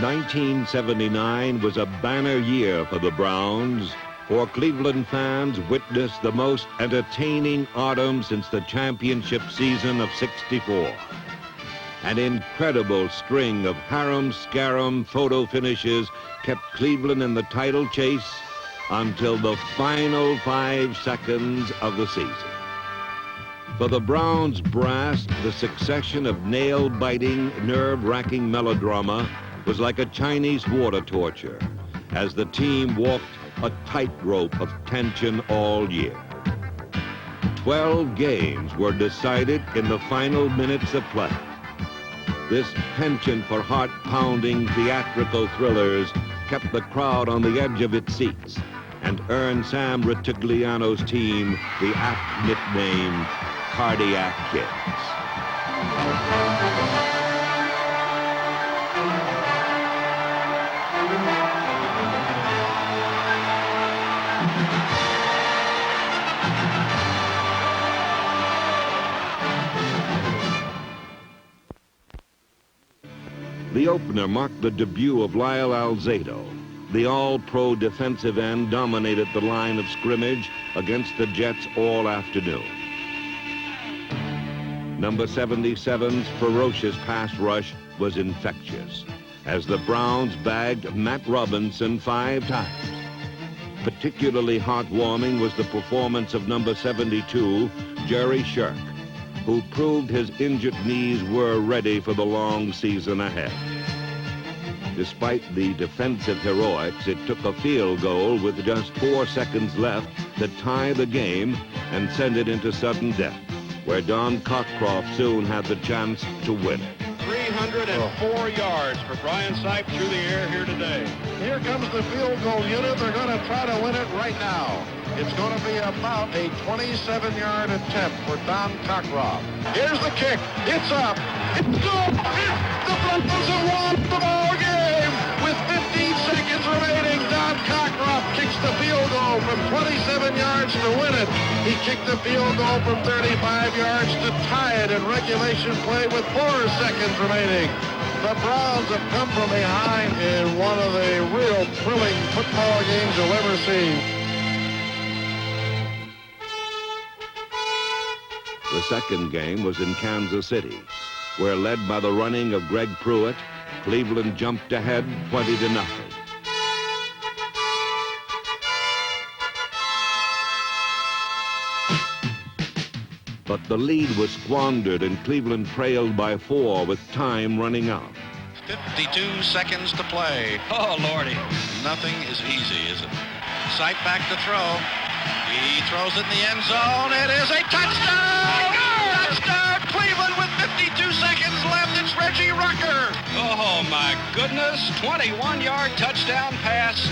1979 was a banner year for the Browns, for Cleveland fans witnessed the most entertaining autumn since the championship season of '64. An incredible string of harem-scarum photo finishes kept Cleveland in the title chase until the final 5 seconds of the season. For the Browns brass, the succession of nail-biting, nerve-wracking melodrama was like a Chinese water torture as the team walked a tightrope of tension all year. 12 games were decided in the final minutes of play. This penchant for heart-pounding theatrical thrillers kept the crowd on the edge of its seats and earned Sam Rutigliano's team the apt nickname Cardiac Kids. The opener marked the debut of Lyle Alzado. The all-pro defensive end dominated the line of scrimmage against the Jets all afternoon. Number 77's ferocious pass rush was infectious as the Browns bagged Matt Robinson 5 times. Particularly heartwarming was the performance of number 72, Jerry Shirk, who proved his injured knees were ready for the long season ahead. Despite the defensive heroics, it took a field goal with just 4 seconds left to tie the game and send it into sudden death, where Don Cockcroft soon had the chance to win it. 304 yards for Brian Sipe through the air here today. Here comes the field goal unit. They're going to try to win it right now. It's going to be about a 27-yard attempt for Don Cockcroft. Here's the kick. It's up. It's good. The Browns have won the ball game. With 15 seconds remaining, Don Cockcroft kicks the field goal from 27 yards to win it. He kicked the field goal from 35 yards to tie it in regulation play with 4 seconds remaining. The Browns have come from behind in one of the real thrilling football games you'll ever see. The second game was in Kansas City, where led by the running of Greg Pruitt, Cleveland jumped ahead 20-0. But the lead was squandered and Cleveland trailed by 4 with time running out. 52 seconds to play. Oh, Lordy. Nothing is easy, is it? Sipe back to throw. He throws it in the end zone. It is a touchdown! Touchdown! Cleveland with 52 seconds left. It's Reggie Rucker. Oh, my goodness. 21-yard touchdown pass,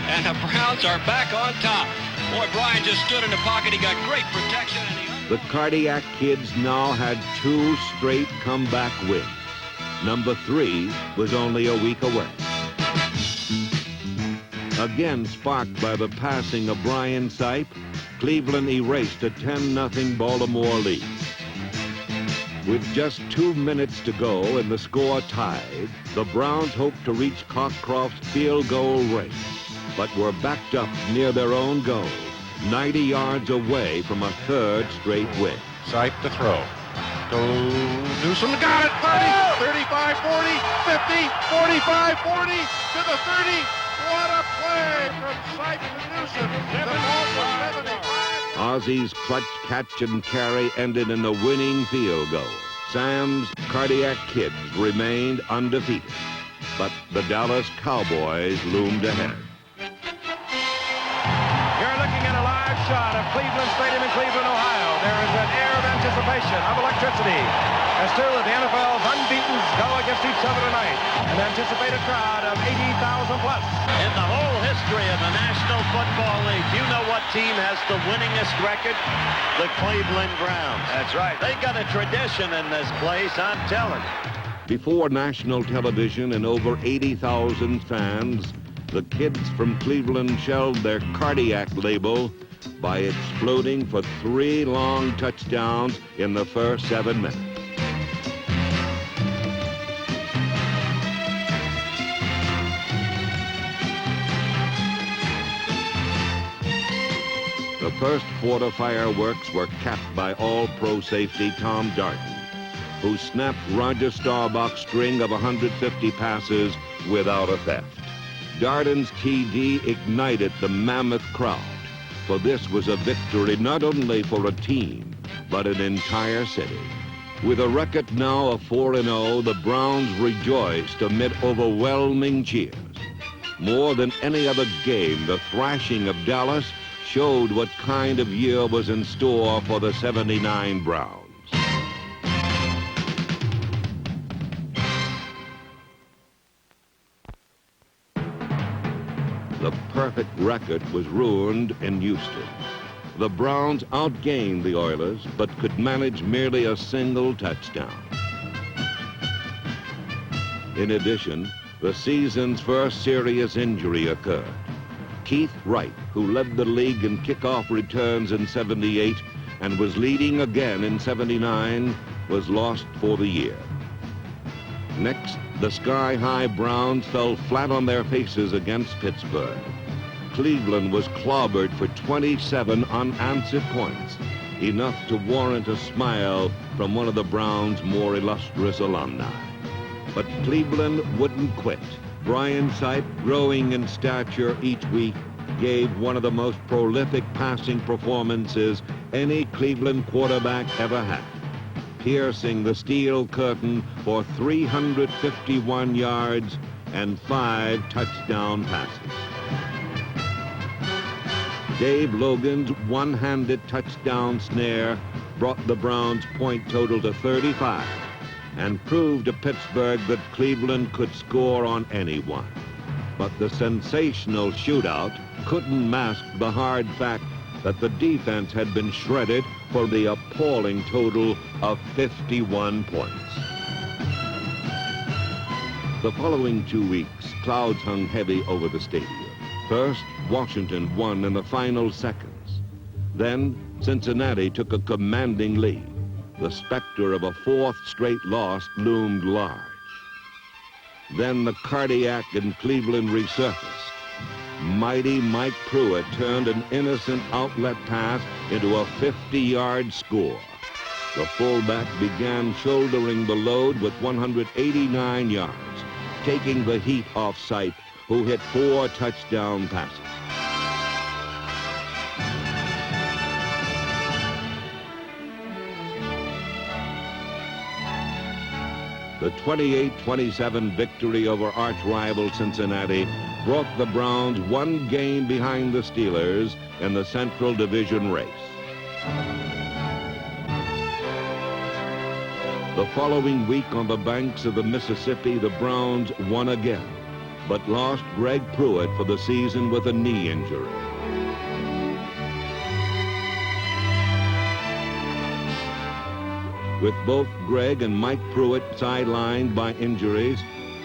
and the Browns are back on top. Boy, Brian just stood in the pocket. He got great protection. And The Cardiac Kids now had 2 straight comeback wins. Number 3 was only a week away. Again sparked by the passing of Brian Sipe, Cleveland erased a 10-0 Baltimore lead. With just 2 minutes to go and the score tied, the Browns hoped to reach Cockcroft's field goal range, but were backed up near their own goal, 90 yards away from a 3rd straight win. Sipe to throw. Newsom got it. 30, 35, 40, 50, 45, 40 to the 30. What a play from Sipe to Newsom. The ball for 75. Ozzy's clutch catch and carry ended in a winning field goal. Sam's Cardiac Kids remained undefeated, but the Dallas Cowboys loomed ahead. You're looking at a live shot of Cleveland Stadium in Cleveland, Ohio. There is an air of anticipation, of electricity, as two of the NFL's unbeatens go against each other tonight. An anticipated crowd of 80,000 plus. In the whole history of the National Football League, do you know what team has the winningest record? The Cleveland Browns. That's right. They got a tradition in this place, I'm telling you. Before national television and over 80,000 fans, the kids from Cleveland shelved their cardiac label by exploding for 3 long touchdowns in the first 7 minutes. The first quarter fireworks were capped by All-Pro safety Tom Darden, who snapped Roger Staubach's string of 150 passes without a theft. Darden's TD ignited the mammoth crowd, for this was a victory not only for a team, but an entire city. With a record now of 4-0, the Browns rejoiced amid overwhelming cheers. More than any other game, the thrashing of Dallas showed what kind of year was in store for the 79 Browns. The perfect record was ruined in Houston. The Browns outgained the Oilers, but could manage merely a single touchdown. In addition, the season's first serious injury occurred. Keith Wright, who led the league in kickoff returns in '78 and was leading again in '79, was lost for the year. Next, the sky-high Browns fell flat on their faces against Pittsburgh. Cleveland was clobbered for 27 unanswered points, enough to warrant a smile from one of the Browns' more illustrious alumni. But Cleveland wouldn't quit. Brian Sipe, growing in stature each week, gave one of the most prolific passing performances any Cleveland quarterback ever had, piercing the steel curtain for 351 yards and 5 touchdown passes. Dave Logan's one-handed touchdown snare brought the Browns' point total to 35 and proved to Pittsburgh that Cleveland could score on anyone. But the sensational shootout couldn't mask the hard fact that the defense had been shredded for the appalling total of 51 points. The following 2 weeks, clouds hung heavy over the stadium. First, Washington won in the final seconds. Then, Cincinnati took a commanding lead. The specter of a 4th straight loss loomed large. Then the cardiac in Cleveland resurfaced. Mighty Mike Pruitt turned an innocent outlet pass into a 50-yard score. The fullback began shouldering the load with 189 yards, taking the heat off Sipe, who hit 4 touchdown passes. The 28-27 victory over arch-rival Cincinnati brought the Browns 1 game behind the Steelers in the Central Division race. The following week on the banks of the Mississippi, the Browns won again, but lost Greg Pruitt for the season with a knee injury. With both Greg and Mike Pruitt sidelined by injuries,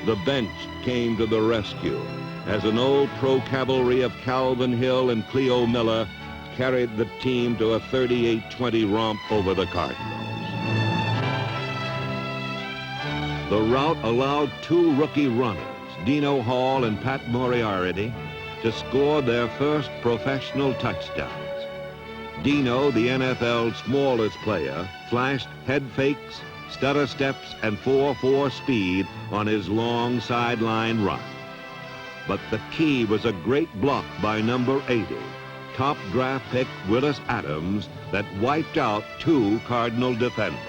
the bench came to the rescue as an old pro cavalry of Calvin Hill and Cleo Miller carried the team to a 38-20 romp over the Cardinals. The rout allowed 2 rookie runners, Dino Hall and Pat Moriarty, to score their first professional touchdowns. Dino, the NFL's smallest player, flashed head fakes, stutter steps, and 4.4 speed on his long sideline run. But the key was a great block by number 80, top draft pick Willis Adams, that wiped out 2 Cardinal defenders.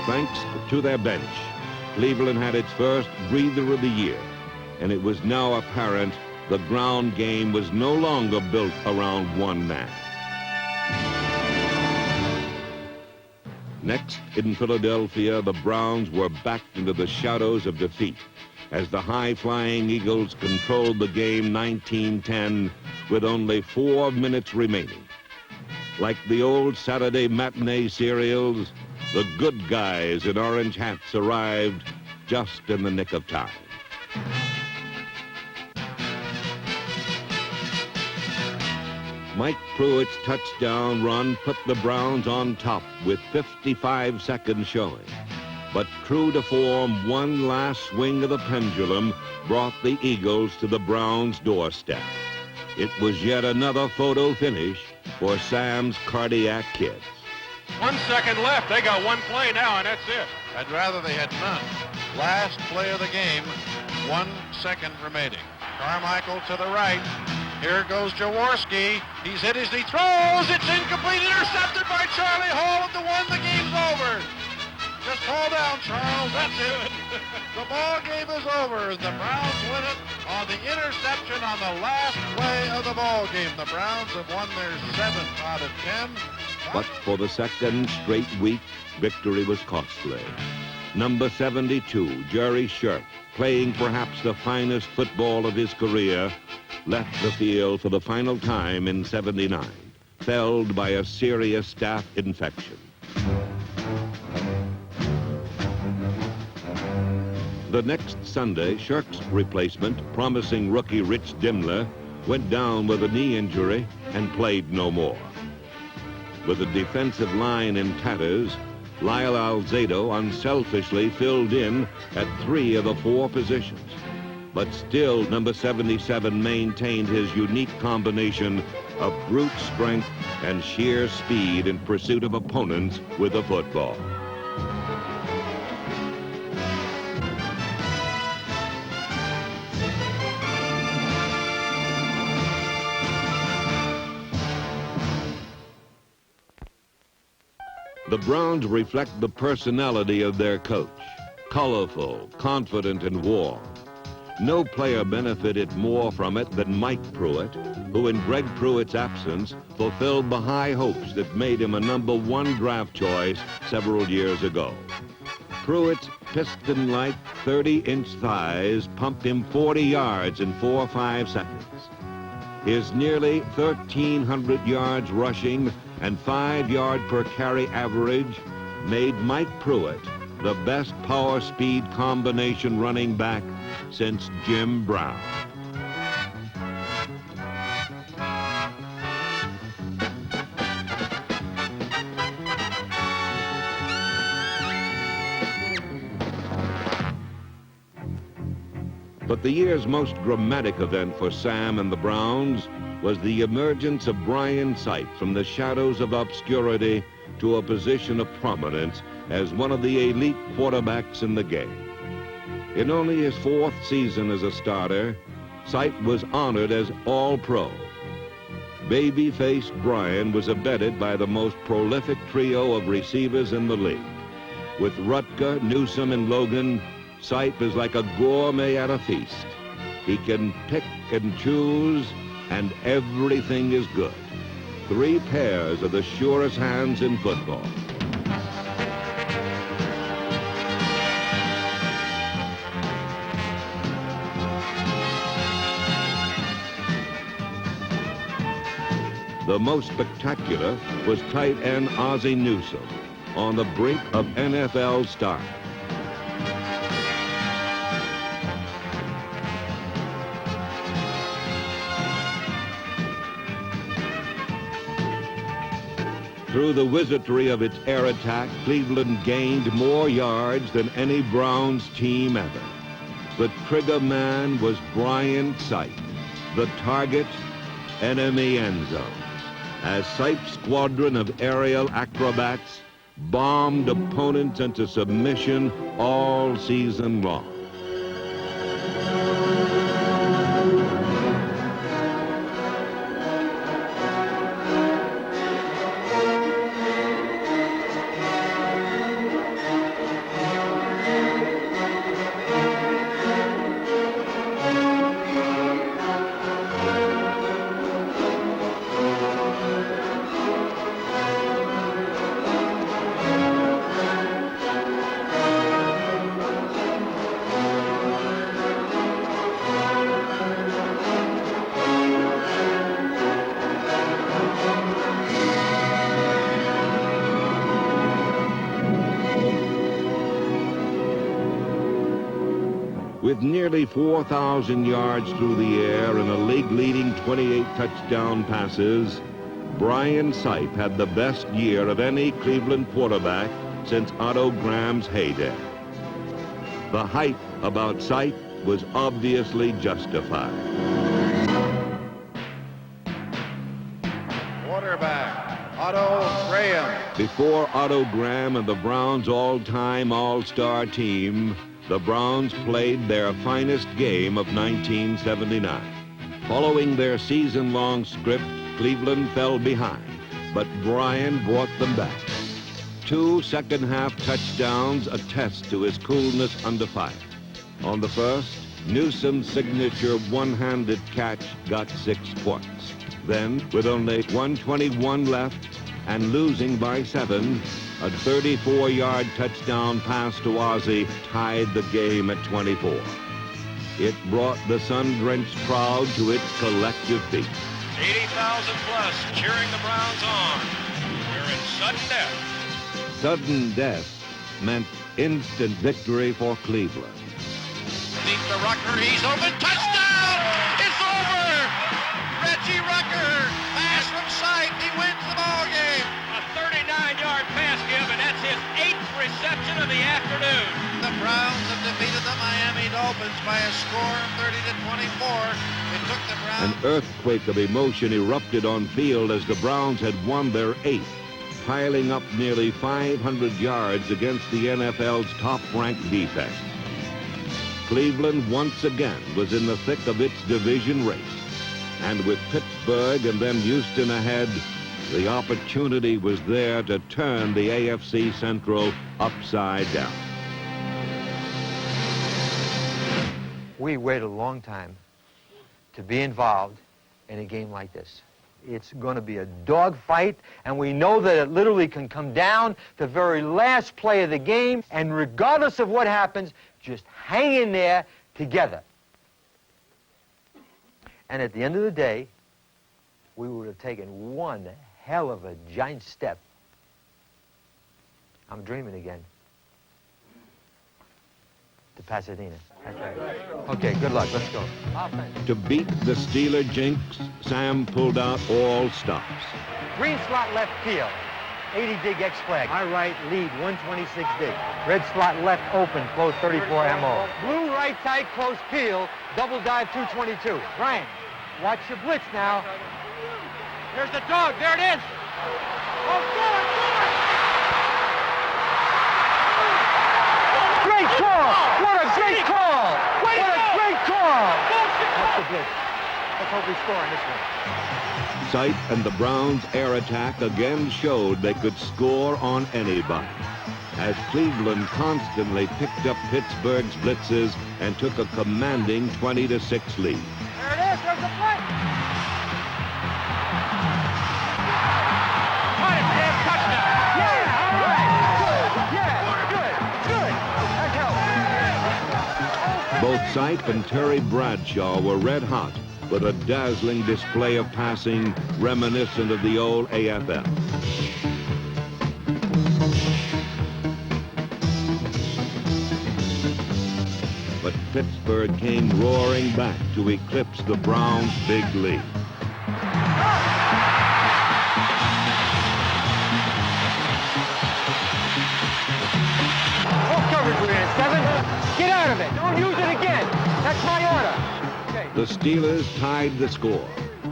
Thanks to their bench, Cleveland had its first breather of the year, and it was now apparent the ground game was no longer built around one man. Next, in Philadelphia, the Browns were backed into the shadows of defeat as the high-flying Eagles controlled the game 19-10 with only 4 minutes remaining. Like the old Saturday matinee serials, the good guys in orange hats arrived just in the nick of time. Mike Pruitt's touchdown run put the Browns on top with 55 seconds showing. But true to form, one last swing of the pendulum brought the Eagles to the Browns' doorstep. It was yet another photo finish for Sam's cardiac kids. 1 second left. They got one play now, and that's it. I'd rather they had none. Last play of the game, 1 second remaining. Carmichael to the right. Here goes Jaworski. He's hit as he throws. It's incomplete. Intercepted by Charlie Hall at the one. The game's over. Just hold down, Charles. That's it. The ball game is over. The Browns win it on the interception on the last play of the ball game. The Browns have won their 7th out of 10. But for the second straight week, victory was costly. Number 72, Jerry Shirk, playing perhaps the finest football of his career, left the field for the final time in '79, felled by a serious staph infection. The next Sunday, Shirk's replacement, promising rookie Rich Dimler, went down with a knee injury and played no more. With the defensive line in tatters, Lyle Alzado unselfishly filled in at 3 of the 4 positions. But still, number 77 maintained his unique combination of brute strength and sheer speed in pursuit of opponents with the football. The Browns reflect the personality of their coach, colorful, confident, and warm. No player benefited more from it than Mike Pruitt, who in Greg Pruitt's absence fulfilled the high hopes that made him a #1 draft choice several years ago. Pruitt's piston-like 30-inch thighs pumped him 40 yards in 4 or 5 seconds. His nearly 1,300 yards rushing and 5-yard per carry average made Mike Pruitt the best power-speed combination running back since Jim Brown. But the year's most dramatic event for Sam and the Browns was the emergence of Brian Sipe from the shadows of obscurity to a position of prominence as one of the elite quarterbacks in the game. In only his 4th season as a starter, Sipe was honored as All-Pro. Baby-faced Brian was abetted by the most prolific trio of receivers in the league. With Rutger, Newsome, and Logan, Sipe is like a gourmet at a feast. He can pick and choose, and everything is good. 3 pairs of the surest hands in football. The most spectacular was tight end Ozzie Newsome, on the brink of NFL stardom. Through the wizardry of its air attack, Cleveland gained more yards than any Browns team ever. The trigger man was Brian Sipe. The target, enemy end zone, as Sipe's squadron of aerial acrobats bombed opponents into submission all season long. With nearly 4,000 yards through the air and a league-leading 28 touchdown passes, Brian Sipe had the best year of any Cleveland quarterback since Otto Graham's heyday. The hype about Sight was obviously justified. Quarterback, Otto Graham. Before Otto Graham and the Browns' all-time all-star team, the Browns played their finest game of 1979. Following their season-long script, Cleveland fell behind, but Brian brought them back. 2 second-half touchdowns attest to his coolness under fire. On the first, Newsom's signature one-handed catch got 6 points. Then, with only 1:21 left and losing by 7, a 34-yard touchdown pass to Ozzie tied the game at 24. It brought the sun-drenched crowd to its collective feet. 80,000 plus cheering the Browns on. We're in sudden death. Sudden death meant instant victory for Cleveland. Deep to Rucker, he's open, touchdown! It's over! Reggie Rucker, pass from Sight, he wins the ball game. A 39-yard pass give, and that's his 8th reception of the afternoon. The Browns have defeated the Miami Dolphins by a score of 30-24. It took the Browns... An earthquake of emotion erupted on field as the Browns had won their 8th, piling up nearly 500 yards against the NFL's top-ranked defense. Cleveland once again was in the thick of its division race, and with Pittsburgh and then Houston ahead, the opportunity was there to turn the AFC Central upside down. We waited a long time to be involved in a game like this. It's going to be a dogfight, and we know that it literally can come down to the very last play of the game, and regardless of what happens, just hang in there together. And at the end of the day, we would have taken one hell of a giant step. I'm dreaming again. To Pasadena. That's right. Okay, good luck. Let's go. To beat the Steeler jinx, Sam pulled out all stops. Green slot left field. 80 dig X flag. High right lead 126 dig. Red slot left open, close 34 MO. Blue right tight, close peel, double dive 222. Brian, watch your blitz now. There's the dog, there it is. Oh, good, good. Great call! What a great call! What a great call! That's the blitz. Let's hope we score on this one. Sight and the Browns' air attack again showed they could score on anybody, as Cleveland constantly picked up Pittsburgh's blitzes and took a commanding 20-6 lead. There it is, there's the play! Caught it, man, touchdown! Yeah, all right! Good, yeah, good, that helped. Both Sight and Terry Bradshaw were red hot with a dazzling display of passing reminiscent of the old AFL. But Pittsburgh came roaring back to eclipse the Browns' big lead. Full coverage, we're in 7. Get out of it. Don't use it again. That's my order. The Steelers tied the score,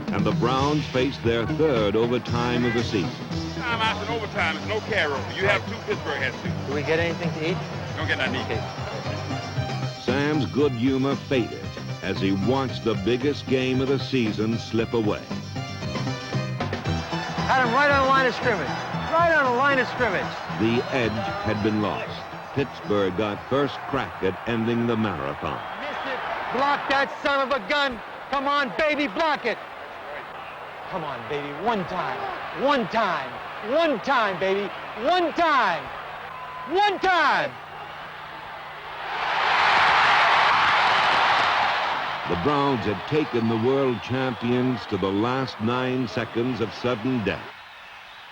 and the Browns faced their 3rd overtime of the season. Time after overtime, it's no carryover. You have 2, Pittsburgh has 2. Do we get anything to eat? Don't get nothing to eat. Sam's good humor faded as he watched the biggest game of the season slip away. Had him right on the line of scrimmage. Right on the line of scrimmage. The edge had been lost. Pittsburgh got first crack at ending the marathon. Block that son of a gun. Come on, baby, block it. Come on, baby, one time. One time. One time, baby. One time. One time. The Browns had taken the world champions to the last 9 seconds of sudden death.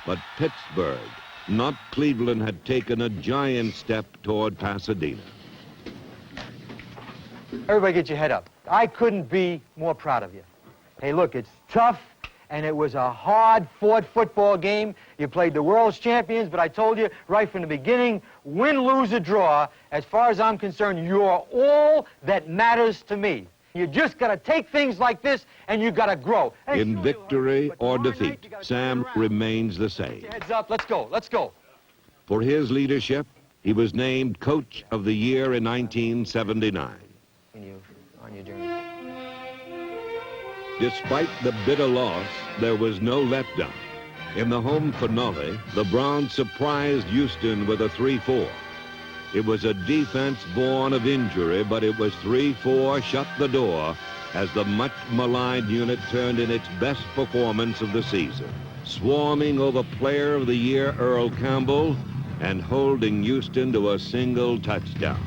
But Pittsburgh, not Cleveland, had taken a giant step toward Pasadena. Everybody get your head up. I couldn't be more proud of you. Hey, look, it's tough, and it was a hard-fought football game. You played the world's champions, but I told you right from the beginning, win, lose, or draw, as far as I'm concerned, you're all that matters to me. You just got to take things like this, and you got to grow. In victory or defeat, Sam remains the same. Heads up, let's go, let's go. For his leadership, he was named Coach of the Year in 1979. On your journey. Despite the bitter loss, there was no letdown. In the home finale, the Browns surprised Houston with a 3-4. It was a defense born of injury, but it was 3-4 shut the door as the much-maligned unit turned in its best performance of the season, swarming over Player of the Year Earl Campbell and holding Houston to a single touchdown.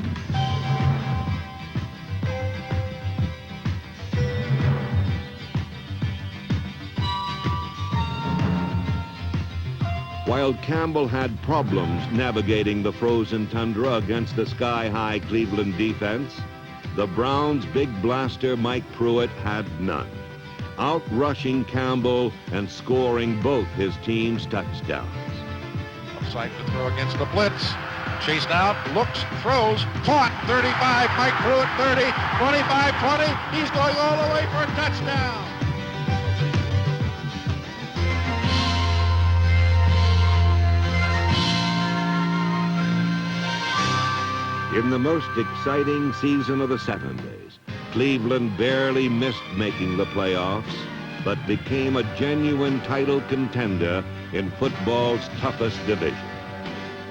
While Campbell had problems navigating the frozen tundra against the sky-high Cleveland defense, the Browns' big blaster Mike Pruitt had none, outrushing Campbell and scoring both his team's touchdowns. Offside to throw against the blitz. Chased out, looks, throws, caught, 35, Mike Pruitt, 30, 25, 20. He's going all the way for a touchdown. In the most exciting season of the 70s, Cleveland barely missed making the playoffs, but became a genuine title contender in football's toughest division.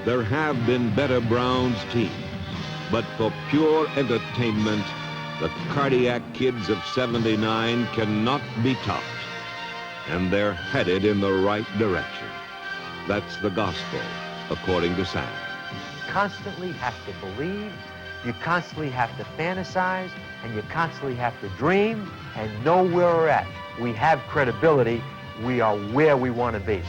There have been better Browns teams, but for pure entertainment, the cardiac kids of '79 cannot be topped, and they're headed in the right direction. That's the gospel, according to Sam. Constantly have to believe, you constantly have to fantasize, and you constantly have to dream and know where we're at. We have credibility. We are where we want to be.